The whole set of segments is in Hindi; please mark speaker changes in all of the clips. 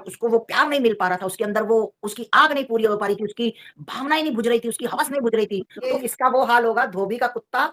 Speaker 1: उसको वो प्यार नहीं मिल पा रहा था, उसके अंदर वो उसकी आग नहीं पूरी हो पा रही थी, उसकी भावनाएँ नहीं बुझ रही थी, उसकी हवस नहीं बुझ रही थी। तो इसका वो हाल होगा धोबी का कुत्ता,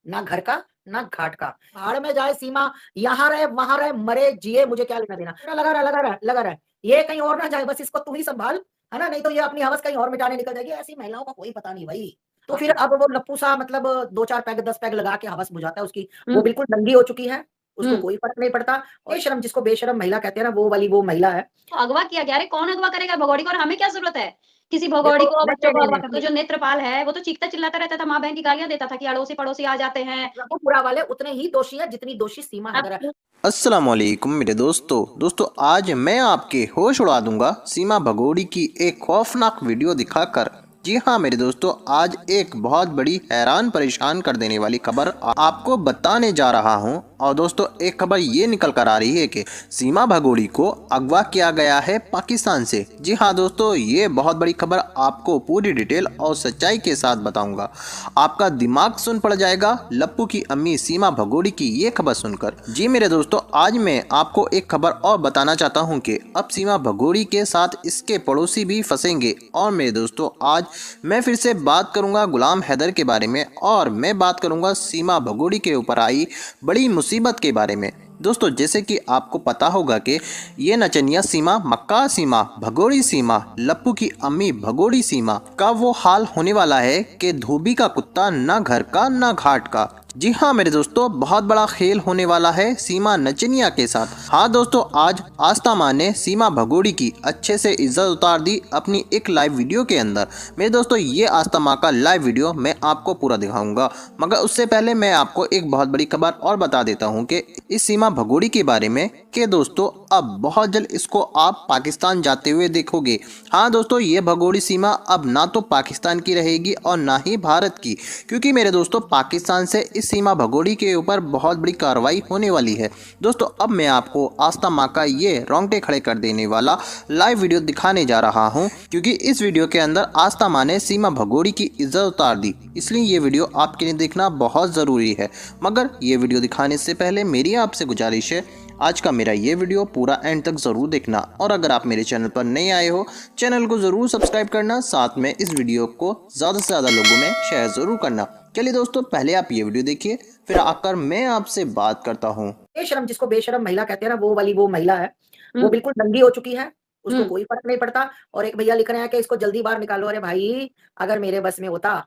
Speaker 1: ना घर का, ना घाट का। भाड़ में जाए सीमा, यहाँ रहे, वहाँ रहे, मरे, जिए, मुझे क्या लेना-देना। लगा रहा, लगा रहा, लगा रहा। ये कहीं और ना जाए, बस इसको तू ही सँभाल, है ना? नहीं तो ये अपनी हवस कहीं और मिटाने निकल जाएगी। ऐसी महिलाओं का कोई पता नहीं भई। तो फिर अब वो लप्पू सा मतलब 2-4 पैग 10 पैग लगा के हवस बुझाता है उसकी। वो बिल्कुल नंगी हो चुकी है, उसको कोई फ़र्क नहीं पड़ता। बेशर्म जिसको बेशर्म महिला कहते हैं ना, वो वाली वो महिला है।
Speaker 2: तो अगवा किया गया। अरे कौन अगवा करेगा भगोड़ी को और हमें क्या ज़रूरत है? किसी भगोड़ी
Speaker 1: देखो
Speaker 2: को,
Speaker 1: नहीं,
Speaker 2: बच्चों
Speaker 1: नहीं,
Speaker 2: को
Speaker 1: नहीं,
Speaker 2: अगवा
Speaker 1: नहीं।
Speaker 2: कर दो। जो नेत्रपाल है, वो तो चीखता-चिल्लाता रहता था, माँ-बहन की गालियाँ देता था कि अड़ोसी-पड़ोसी आ जाते हैं।
Speaker 1: रघुपुरा वाले उतने ही दोषी हैं जितनी दोषी सीमा है। अगर
Speaker 2: अब
Speaker 3: अस्सलामुअलैकुम मेरे दोस्तों आज मैं आपके होश उड़ा दूंगा सीमा भगोड़ी की एक खौफनाक वीडियो दिखाकर। जी हाँ मेरे दोस्तों, आज एक बहुत बड़ी हैरान परेशान कर देने वाली खबर आपको बताने जा रहा हूँ। और दोस्तों एक खबर ये निकल कर आ रही है कि सीमा भगोड़ी को अगवा किया गया है पाकिस्तान से। जी हाँ दोस्तों, ये बहुत बड़ी खबर आपको पूरी डिटेल और सच्चाई के साथ बताऊंगा। आपका दिमाग सुन पड़ जाएगा लप्पू की अम्मी सीमा भगोड़ी की ये खबर सुनकर। जी मेरे दोस्तों, आज मैं आपको एक खबर और बताना चाहता हूँ कि अब सीमा भगोड़ी के साथ इसके पड़ोसी भी फंसेंगे। और मेरे दोस्तों आज मैं फिर से बात करूंगा गुलाम हैदर के बारे में, और मैं बात करूंगा सीमा भगोड़ी के ऊपर आई बड़ी मुसीबत के बारे में। दोस्तों जैसे कि आपको पता होगा कि ये नचनिया सीमा, मक्का सीमा, भगोड़ी सीमा, लप्पू की अम्मी भगोड़ी सीमा का वो हाल होने वाला है कि धोबी का कुत्ता ना घर का ना घाट का। जी हाँ मेरे दोस्तों, बहुत बड़ा खेल होने वाला है सीमा नचनिया के साथ। हाँ दोस्तों, आज आस्था माँ ने सीमा भगोड़ी की अच्छे से इज्जत उतार दी अपनी एक लाइव वीडियो के अंदर। मेरे दोस्तों ये आस्था माँ का लाइव वीडियो मैं आपको पूरा दिखाऊंगा, मगर उससे पहले मैं आपको एक बहुत बड़ी खबर और बता देता हूँ कि इस सीमा भगोड़ी के बारे में कि दोस्तों अब बहुत जल्द इसको आप पाकिस्तान जाते हुए देखोगे। हाँ दोस्तों, ये भगोड़ी सीमा अब ना तो पाकिस्तान की रहेगी और ना ही भारत की, क्योंकि मेरे दोस्तों पाकिस्तान से इस सीमा भगोड़ी के ऊपर बहुत बड़ी कार्रवाई होने वाली है। दोस्तों अब मैं आपको आस्था माँ का ये रोंगटे खड़े कर देने वाला लाइव वीडियो दिखाने जा रहा हूँ, क्योंकि इस वीडियो के अंदर आस्था माँ ने सीमा भगोड़ी की इज्जत उतार दी, इसलिए ये वीडियो आपके लिए देखना बहुत ज़रूरी है। मगर ये वीडियो दिखाने से पहले मेरी आपसे गुजारिश है, आज का मेरा ये वीडियो पूरा एंड तक ज़रूर देखना। और अगर आप मेरे चैनल पर नए आए हो, चैनल को ज़रूर सब्सक्राइब करना, साथ में इस वीडियो को ज़्यादा से ज़्यादा लोगों में शेयर ज़रूर करना। चलिए दोस्तों, पहले आप ये वीडियो देखिए, फिर आकर मैं आपसे बात करता हूँ।
Speaker 1: बेशर्म जिसको बेशर्म महिला कहते हैं ना, वो वाली वो महिला है। वो बिल्कुल नंगी हो चुकी है, उसको कोई फ़र्क नहीं पड़ता। और एक भैया लिख रहे हैं कि इसको जल्दी बाहर निकालो। अरे भाई, अगर मेरे बस में होता,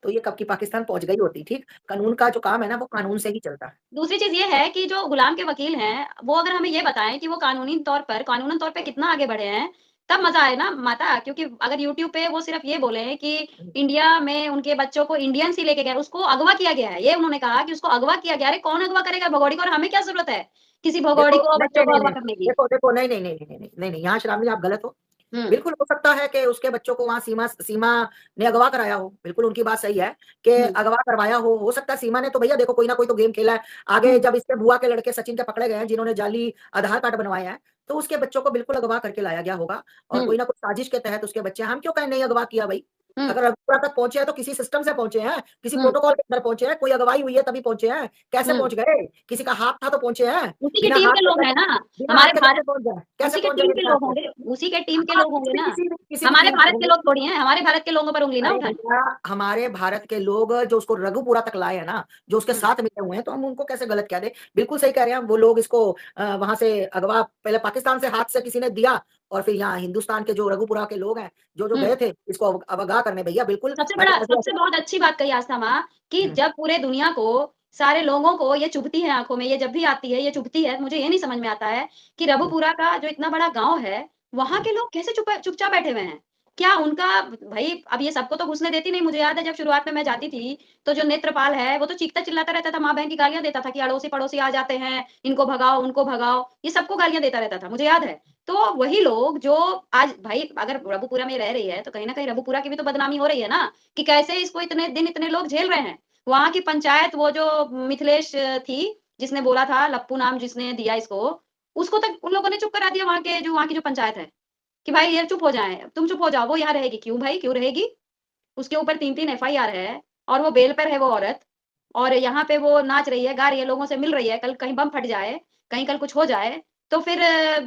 Speaker 1: तो ये कब की पाकिस्तान पहुँच गई होती, ठीक? कानून का जो काम है ना, वो कानून से ही चलता है।
Speaker 2: दूसरी चीज़ ये है कि जो गुलाम के वकील हैं, वो अगर हमें ये बताएँ कि वो कानूनन तौर पे कितना आगे बढ़े हैं, तब मज़ा आए ना माता। क्योंकि अगर यूट्यूब पे वो सिर्फ़ ये बोले कि इंडिया में उनके बच्चों को इंडियंस ही लेके गए, उसको अगवा किया गया है। ये उन्होंने कहा कि उसको अगवा किया गया है। अरे कौन अगवा करेगा भगोड़ी को और हमें क्या ज़रूरत है, किसी भगोड़ी
Speaker 1: देखो
Speaker 2: को,
Speaker 1: नहीं,
Speaker 2: बच्चों
Speaker 1: नहीं,
Speaker 2: को
Speaker 1: नहीं,
Speaker 2: अगवा
Speaker 1: नहीं।
Speaker 2: करने की।
Speaker 1: देखो, देखो नहीं, नहीं, नहीं, नहीं, नहीं, नहीं, नहीं, यहाँ शराबी आप गलत हो।
Speaker 2: हुँ,
Speaker 1: बिल्कुल हो सकता है कि उसके बच्चों को वहाँ सीमा सीमा ने अगवा कराया हो। बिल्कुल उनकी बात सही है कि
Speaker 2: हुँ,
Speaker 1: अगवा करवाया हो सकता है सीमा ने। तो भैया देखो, कोई ना कोई तो गेम खेला है।
Speaker 2: हुँ।
Speaker 1: आगे जब इसके बुआ के लड़के सचिन के पकड़े गए हैं, जिन्होंने जाली आधार कार्ड बनवाए हैं, तो उसके बच्चों को बिल्कुल अगवा करके लाया गया होगा और
Speaker 2: हुँ,
Speaker 1: कोई ना कोई साजिश के तहत उसके बच्चे, हम क्यों कहें नहीं अगवा किया भई?
Speaker 2: हुँ,
Speaker 1: अगर रघुपुरा तक पहुँचे हैं तो किसी सिस्टम से पहुँचे हैं, किसी
Speaker 2: हुँ,
Speaker 1: प्रोटोकॉल के अंदर पहुँचे हैं, कोई अगवाई हुई है तभी पहुँचे हैं। कैसे
Speaker 2: हुँ।
Speaker 1: पहुँच गए? किसी का हाथ था तो पहुँचे हैं।
Speaker 2: उसी की
Speaker 1: बिना
Speaker 2: टीम
Speaker 1: हाथ
Speaker 2: के
Speaker 1: के
Speaker 2: लोग हैं
Speaker 1: कैसे,
Speaker 2: ना,
Speaker 1: बिना हाथ
Speaker 2: हमारे
Speaker 1: के कैसे
Speaker 2: भारत
Speaker 1: पहुँच जाएँ? कैसे
Speaker 2: उसी के
Speaker 1: पहुँच
Speaker 2: टीम
Speaker 1: जाएँगे
Speaker 2: के
Speaker 1: बिना हाथ
Speaker 2: लोग
Speaker 1: के?
Speaker 2: होंगे, उसी के टीम के
Speaker 1: हाँ,
Speaker 2: लोग होंगे ना।
Speaker 1: किसी भी
Speaker 2: हमारे
Speaker 1: टीम के
Speaker 2: भारत के
Speaker 1: होंगे।
Speaker 2: लोग थोड़ी हैं, हमारे भारत के लोगों पर उँगली ना
Speaker 1: अरे
Speaker 2: उठाएँ।
Speaker 1: भैया, हमारे भारत के लोग जो उसको रघुपुरा तक लाए हैं ना, जो उसके
Speaker 2: हुँ,
Speaker 1: साथ मिले हुए हैं, तो हम उनको कैसे गलत कह दें? बिल्कुल सही कह रहे हैं हम। वो लोग इसको वहाँ से अगवा पहले पाकिस्तान से हाथ से किसी ने दिया और फिर यहाँ हिंदुस्तान के जो रघुपुरा के लोग हैं, जो
Speaker 2: हुँ।
Speaker 1: गए थे इसको अवगाह करने। भैया बिल्कुल
Speaker 2: सबसे बहुत अच्छी बात कही आस्था माँ कि
Speaker 1: हुँ,
Speaker 2: जब पूरे दुनिया को, सारे लोगों को ये चुभती है आँखों में, ये जब भी आती है, ये चुभती है। मुझे ये नहीं समझ में आता है कि
Speaker 1: हुँ,
Speaker 2: रबुपुरा का जो इतना बड़ा गाँव है, वहाँ
Speaker 1: हुँ,
Speaker 2: के लोग कैसे चुपचाप बैठे हुए हैं? क्या उनका भई अब ये सबको तो घुसने देती नहीं। मुझे याद है जब शुरुआत में मैं जाती थी, तो जो नेत्रपाल है, वो तो चीखता-चिल्लाता रहता था, माँ-बहन की गालियाँ देता था कि अड़ोसी-पड़ोसी आ जाते हैं, इनको भगाओ, उनको भगाओ। ये सबको गालियाँ देता रहता था, मुझे याद है। तो वही लोग जो आज भई अगर रबुपुरा में रह रही है, तो कहीं न कहीं रबुपुरा की भी तो बदनामी हो रही है ना, कि कैसे इसको इतने दिन इतने लोग झेल रहे हैं। वहाँ की पंचायत, वो जो मिथिलेश थी, जिसने बोला था, लप्पू नाम जिसने दिया इसको, उसको तक उन लोगों ने चुप करा दिया, वहाँ की जो पंचायत है, कि भाई ये चुप हो जाएँ, तुम चुप हो जाओ, वो यहाँ रहेगी। क्यों भाई, क्यों रहेगी? उसके ऊपर 3-3 एफआईआर है और वो बेल पर है वो औरत, और यहाँ पे वो नाच रही है, गा रही है, लोगों से मिल रही है। कल कहीं बम फट जाए, कहीं कल कुछ हो जाए, तो फिर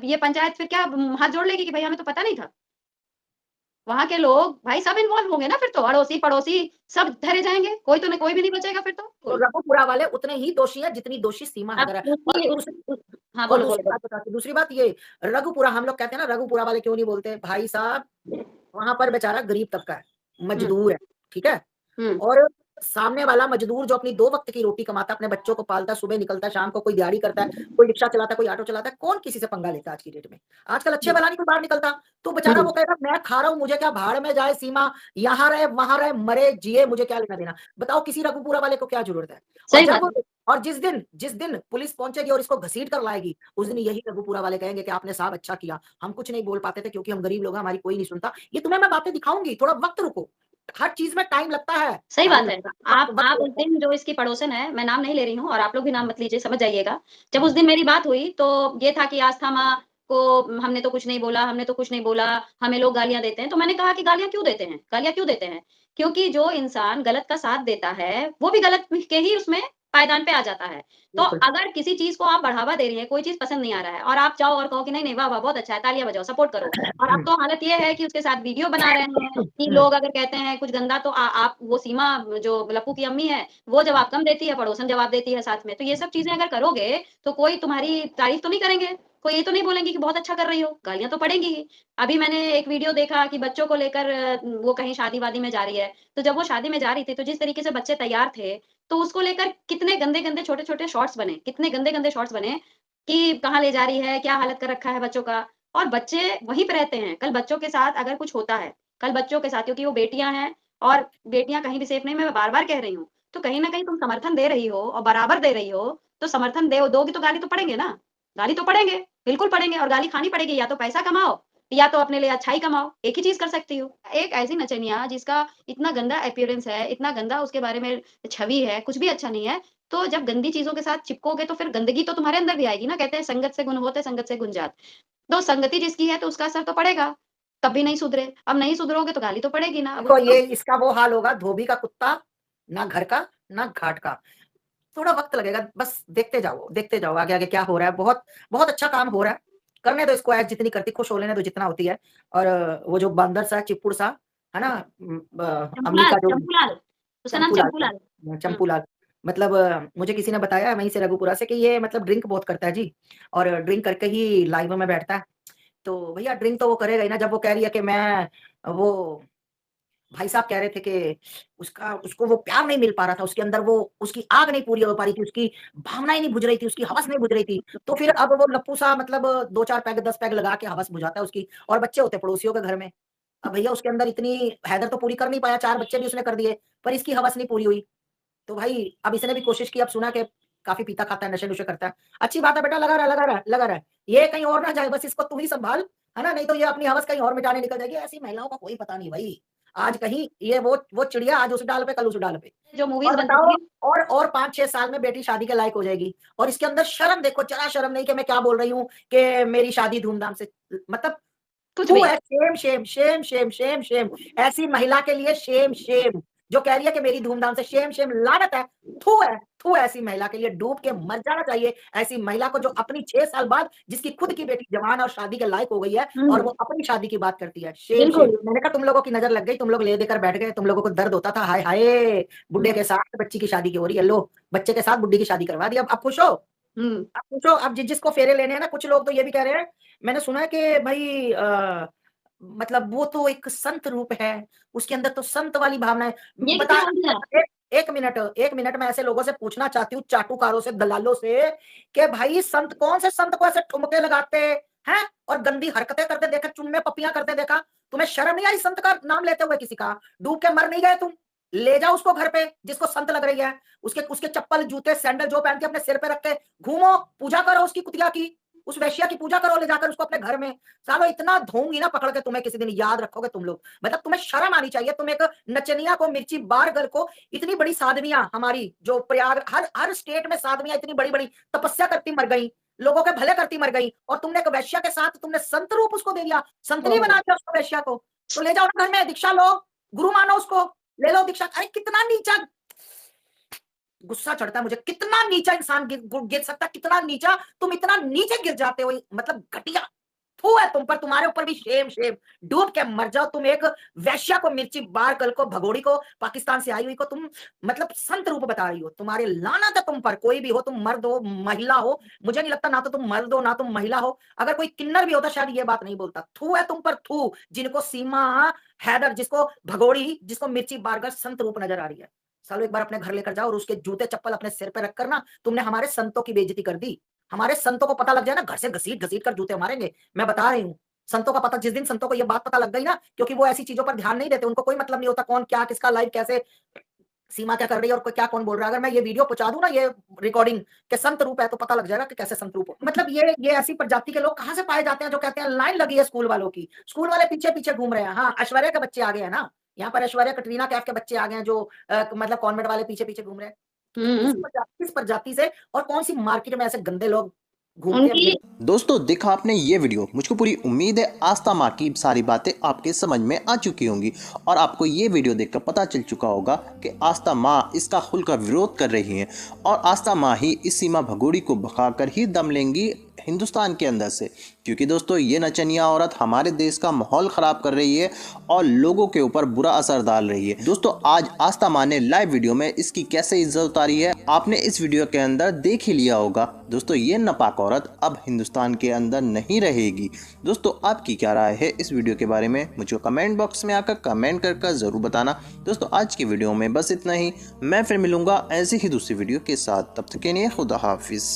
Speaker 2: ये पंचायत फिर क्या हाथ जोड़ लेगी कि भाई हमें तो पता नहीं था? वहाँ के लोग भाई सब इन्वॉल्व होंगे ना फिर तो, अड़ोसी-पड़ोसी सब धरे जाएँगे, कोई तो नहीं, कोई भी नहीं बचेगा फिर
Speaker 1: तो
Speaker 2: तो।
Speaker 1: रघुपुरा वाले उतने ही दोषी हैं जितनी दोषी सीमा
Speaker 2: अब
Speaker 1: हैदर है। और
Speaker 2: दूसरी
Speaker 1: दूसरी
Speaker 2: उस हाँ,
Speaker 1: और
Speaker 2: बोलो।
Speaker 1: दूसरी बात बताती हूँ, दूसरी बात ये रघुपुरा हम लोग कहते हैं ना रघुपुरा वाले क्यों नहीं बोलते? भाई साहब वहाँ पर बेचारा गरीब तबका है,
Speaker 2: हुँ,
Speaker 1: मजदूर है, ठीक है?
Speaker 2: हुँ,
Speaker 1: और सामने वाला मजदूर जो अपनी 2 वक़्त की रोटी कमाता है, अपने बच्चों को पालता है, सुबह निकलता है, शाम को कोई दिहाड़ी करता है, कोई रिक्शा चलाता है, कोई ऑटो चलाता है, कौन किसी से पंगा लेता है आज की डेट में? आजकल अच्छे
Speaker 2: हुँ,
Speaker 1: भला नहीं कोई बाहर निकलता, तो बेचारा
Speaker 2: हुँ,
Speaker 1: वो कहेगा मैं खा रहा हूँ, मुझे क्या भाड़ में जाए सीमा, यहाँ रहे, वहाँ रहे, मरे, जिए, मुझे क्या लेना-देना? बताओ किसी रघुपुरा वाले को क्या ज़रूरत है? और
Speaker 2: सही बात
Speaker 1: जब
Speaker 2: है।
Speaker 1: और जिस दिन पुलिस पहुँचेगी और इसको घसीट कर लाएगी, उस दिन यही रघुपुरा वाले कहेंगे कि आपने साहब अच्छा किया, हम कुछ नहीं बोल पाते थे क्योंकि हम गरीब लोग हैं, हमारी कोई नहीं सुनता। ये तुम्हें मैं बातें दिखाऊँगी, थोड़ा वक़्त रुको। हर चीज़ में टाइम लगता है,
Speaker 2: सही
Speaker 1: टाइम
Speaker 2: बात है।
Speaker 1: लगता है, वक़्त वक़्त
Speaker 2: आप उस
Speaker 1: लगता है।
Speaker 2: दिन जो इसकी पड़ोसन है, मैं नाम नहीं ले रही हूँ और आप लोग भी नाम मत लीजिए, समझ जाइएगा। जब उस दिन मेरी बात हुई तो ये था कि आस्था माँ को हमने तो कुछ नहीं बोला, हमने तो कुछ नहीं बोला, हमें लोग गालियाँ देते हैं। तो मैंने कहा कि गालियाँ क्यों देते हैं? गालियाँ क्यों देते हैं? क्योंकि जो इंसान गलत का साथ देता है, वो भी गलत के ही उसमें पायदान पे आ जाता है। तो
Speaker 1: बिल्कुल।
Speaker 2: अगर किसी चीज़ को आप बढ़ावा दे रही हैं, कोई चीज़ पसंद नहीं आ रहा है और आप जाओ और कहो कि नहीं, नहीं, वाह, वाह! बहुत अच्छा है, तालियाँ बजाओ, सपोर्ट करो। और अब
Speaker 1: हुँ,
Speaker 2: तो हालत ये है कि उसके साथ वीडियो बना रहे हैं कि
Speaker 1: हुँ,
Speaker 2: लोग अगर कहते हैं कुछ गंदा तो आप वो सीमा जो लप्पू की अम्मी है, वो जवाब कम देती है, पड़ोसन जवाब देती है साथ में। तो ये सब चीज़ें अगर करोगे, तो कोई तुम्हारी तारीफ़ तो नहीं करेंगे। कोई ये तो नहीं बोलेंगे कि बहुत अच्छा कर रही हो, गालियाँ तो पड़ेंगी ही। अभी मैंने एक वीडियो देखा कि बच्चों को लेकर वो कहीं शादी-वादी में जा रही है। तो जब वो शादी में जा रही थी, तो जिस तरीके से बच्चे तैयार थे, तो उसको लेकर कितने गंदे-गंदे, छोटे-छोटे शॉट्स बने, कितने गंदे-गंदे शॉट्स बने कि कहाँ ले जा रही है, क्या हालत कर रखा है बच्चों का। और बच्चे वहीं पे रहते हैं, कल बच्चों के साथ अगर कुछ होता है, कल बच्चों के साथ क्योंकि वो बेटियाँ हैं और बेटियाँ कहीं भी सेफ नहीं, मैं बार-बार कह रही हूँ। तो कहीं न कहीं तुम समर्थन दे रही हो और बराबर दे रही हो, तो समर्थन दे दोगी तो गाली तो पड़ेंगे ना, गाली तो पड़ेंगे, बिल्कुल पड़ेंगे और गाली खानी पड़ेगी या तो पैसा कमाओ या तो अपने लिए अच्छाई कमाओ, एक ही चीज़ कर सकती हो। एक ऐसी नचनिया जिसका इतना गंदा अपीयरेंस है, इतना गंदा उसके बारे में छवि है, कुछ भी अच्छा नहीं है, तो जब गंदी चीज़ों के साथ चिपकोगे तो फिर गंदगी तो तुम्हारे अंदर भी आएगी ना, कहते हैं संगत से गुण होते, संगत से गुण जात। तो संगति जिसकी है तो उसका असर तो पड़ेगा, कभी नहीं सुधरे। अब नहीं सुधरोगे तो गाली तो पड़ेगी ना। अब
Speaker 1: देखो
Speaker 2: उसको
Speaker 1: ये इसका वो हाल होगा धोबी का कुत्ता, ना घर का, ना घाट का। थोड़ा वक़्त लगेगा, बस देखते जाओ आगे-आगे क्या हो रहा है। बहुत बहुत अच्छा काम हो रहा है। करने दो इसको ऐश जितनी करती, खुश हो लेने दो जितना होती है। और वो जो बंदर सा, चिप्पुड़ सा, है ना? अम्मी
Speaker 2: चंपूलाल
Speaker 1: का जो
Speaker 2: चंपूलाल, उसका नाम
Speaker 1: चंपूलाल
Speaker 2: चंपूलाल। हुँ,
Speaker 1: चंपूलाल मतलब मुझे किसी ने बताया वहीं से रघुपुरा से कि ये मतलब ड्रिंक बहुत करता है जी और ड्रिंक करके ही लाइव में बैठता है। तो भैया ड्रिंक तो वो करेगा ही ना जब वो कह रही है कि मैं वो भाई साहब कह रहे थे कि उसका उसको वो प्यार नहीं मिल पा रहा था, उसके अंदर वो उसकी आग नहीं पूरी हो पा रही थी, उसकी भावनाएँ नहीं बुझ रही थी, उसकी हवस नहीं बुझ रही थी। तो फिर अब वो लप्पू सा मतलब 2-4 पैग 10 पैग लगा के हवस बुझाता है उसकी और बच्चे होते हैं पड़ोसियों के घर में। अब भैया उसके अंदर इतनी हैदर तो पूरी कर नहीं पाया, 4 बच्चे भी उसने कर दिए, पर इसकी हवस नहीं पूरी हुई। तो भाई अब इसने भी कोशिश की, अब सुना कि काफ़ी पीता-खाता है, नशे-नुशे करता है। अच्छी बात है बेटा लगा रहा। ये कहीं और ना जाए बस इसको तू ही सँभाल, है ना? नहीं तो ये अपनी हवस कहीं और मिटाने निकल जाएगी। ऐसी महिलाओं का कोई पता नहीं भई। आज कहीं ये वो चिड़िया आज उस डाल पे, कल उस डाल पे।
Speaker 2: जो
Speaker 1: और
Speaker 2: मूवीज़ बनती
Speaker 1: बताओ
Speaker 2: थी
Speaker 1: और 5-6 साल में बेटी शादी के लायक हो जाएगी और इसके अंदर शर्म देखो, ज़रा शर्म नहीं कि मैं क्या बोल रही हूँ कि मेरी शादी धूमधाम से मतलब
Speaker 2: कुछ
Speaker 1: थू
Speaker 2: भी।
Speaker 1: है शेम। ऐसी महिला के लिए शेम जो कह रही है कि मेरी धूमधाम से शेम लानत है। थू ऐसी महिला के लिए डूब के मर जाना चाहिए। ऐसी महिला को जो अपनी 6 साल बाद जिसकी खुद की बेटी जवान और शादी के लायक हो गई है और
Speaker 2: हुँ,
Speaker 1: वो अपनी शादी की बात करती है। शेम।
Speaker 2: बिल्कुल।
Speaker 1: मैंने कहा तुम लोगों की नज़र लग गई, तुम लोग ले देकर बैठ गए, तुम लोगों को दर्द होता था हाय हाय!
Speaker 2: हुँ,
Speaker 1: बुड्ढे के साथ बच्ची की शादी की हो रही है, लो बच्चे के साथ बुड्ढी की शादी करवा दी। अब खुश हो?
Speaker 2: हुँ,
Speaker 1: अब पूछो अब जिसको फेरे लेने हैं ना कुछ लोग तो ये भी कह रहे हैं मैंने सुना है कि भई मतलब वो तो एक संत रूप है, उसके अंदर तो संत वाली भावना है।
Speaker 2: ये
Speaker 1: बता
Speaker 2: किसने बोल दिया?
Speaker 1: 1 मिनट मैं ऐसे लोगों से पूछना चाहती हूँ चाटुकारों से, दलालों से कि भाई संत कौन से संत को ऐसे ठुमके लगाते हैं और गंदी हरकतें करते देखा, चुम्मे पप्पियाँ करते देखा? तुम्हें शर्म नहीं आई संत का नाम लेते हुए किसी का? डूब के मर नहीं गए तुम? ले जाओ उसको घर पे जिसको संत लग रही है। उसके उसके चप्पल, जूते, सैंडल जो पहनती है अपने सिर पे रख के घूमो, पूजा करो उसकी कुतिया की, उस वेश्या की पूजा करो ले जाकर उसको अपने घर में। सालो इतना धोऊँगी ना पकड़ के तुम्हें किसी दिन याद रखोगे तुम लोग। मतलब तुम्हें शर्म आनी चाहिए, तुम एक नचनिया को, मिर्ची बार गर्ल को इतनी बड़ी साध्वियाँ हमारी जो प्रयाग हर स्टेट में साध्वियाँ इतनी बड़ी-बड़ी तपस्या करती मर गई, लोगों के भले करती मर गई और तुमने एक वेश्या के साथ तुमने संत रूप उसको दे दिया, संतनी
Speaker 2: ओह!
Speaker 1: बना दिया उसको वेश्या को। तो ले जाओ ना घर में दीक्षा लो, गुरु मानो उसको, ले लो दीक्षा। अरे कितना नीचा गुस्सा चढ़ता है मुझे, कितना नीचा इंसान गिर सकता है, कितना नीचा, तुम इतना नीचे गिर जाते हो, मतलब घटिया। थू है तुम पर, तुम्हारे ऊपर भी शेम शेम, डूब के मर जाओ। तुम एक वैश्या को, मिर्ची बार कल को, भगोड़ी को, पाकिस्तान से आई हुई को तुम मतलब संत रूप बता रही हो। तुम्हारे लानत है तुम पर, कोई भी हो, तुम मर्द हो महिला हो, मुझे नहीं लगता ना तो तुम मर्द हो ना तुम महिला हो। अगर कोई किन्नर भी होता शायद ये बात नहीं बोलता। थू है तुम पर, थू, जिनको सीमा हैदर, जिसको भगोड़ी, जिसको मिर्ची बारगर संत रूप नजर आ रही है। सालो एक बार अपने घर लेकर जाओ और उसके जूते चप्पल अपने सिर पे रखकर ना, तुमने हमारे संतों की बेइज्जती कर दी। हमारे संतों को पता लग जाए ना, घर से घसीट घसीट कर जूते मारेंगे, मैं बता रही हूँ। संतों का पता, जिस दिन संतों को ये बात पता लग गई ना, क्योंकि वो ऐसी चीजों पर ध्यान नहीं देते, उनको कोई मतलब नहीं होता कौन क्या, किसका लाइव कैसे, सीमा क्या कर रही है और क्या कौन बोल रहा है। अगर मैं ये वीडियो पहुंचा दूं ना, ये रिकॉर्डिंग के संत रूप है, तो पता लग जाएगा कि कैसे संत रूप हो। मतलब ये ऐसी प्रजाति के लोग कहां से पाए जाते हैं जो कहते हैं लाइन लगी है स्कूल वालों की, स्कूल वाले पीछे पीछे घूम रहे हैं। हाँ, ऐश्वर्या के बच्चे आ गए हैं ना, यहाँ पर ऐश्वर्या कटरीना कैफ के बच्चे आ गए हैं जो मतलब कॉन्वेंट वाले पीछे पीछे घूम रहे हैं। किस प्रजाति से और कौन सी मार्केट में ऐसे गंदे लोग घूमते
Speaker 2: उनकी
Speaker 1: हैं।
Speaker 3: दोस्तों देखा आपने ये वीडियो, मुझको पूरी उम्मीद है आस्था माँ की सारी बातें आपके समझ में आ चुकी होंगी और आपको ये वीडियो देखकर पता चल चुका होगा कि आस्था माँ इसका खुलकर विरोध कर रही हैं और आस्था माँ ही इस सीमा भगोड़ी को भगाकर ही दम लेंगी हिंदुस्तान के अंदर से। क्योंकि दोस्तों ये नचनिया औरत हमारे देश का माहौल ख़राब कर रही है और लोगों के ऊपर बुरा असर डाल रही है। दोस्तों आज आस्था माँ ने लाइव वीडियो में इसकी कैसे इज्जत उतारी है आपने इस वीडियो के अंदर देख ही लिया होगा। दोस्तों ये नापाक औरत अब हिंदुस्तान के अंदर नहीं रहेगी। दोस्तों आपकी क्या राय है इस वीडियो के बारे में, मुझे कमेंट बॉक्स में आकर कमेंट कर ज़रूर बताना। दोस्तों आज की वीडियो में बस इतना ही, मैं फिर मिलूंगा ऐसी ही दूसरी वीडियो के साथ, तब तक के लिए खुदा हाफिज़।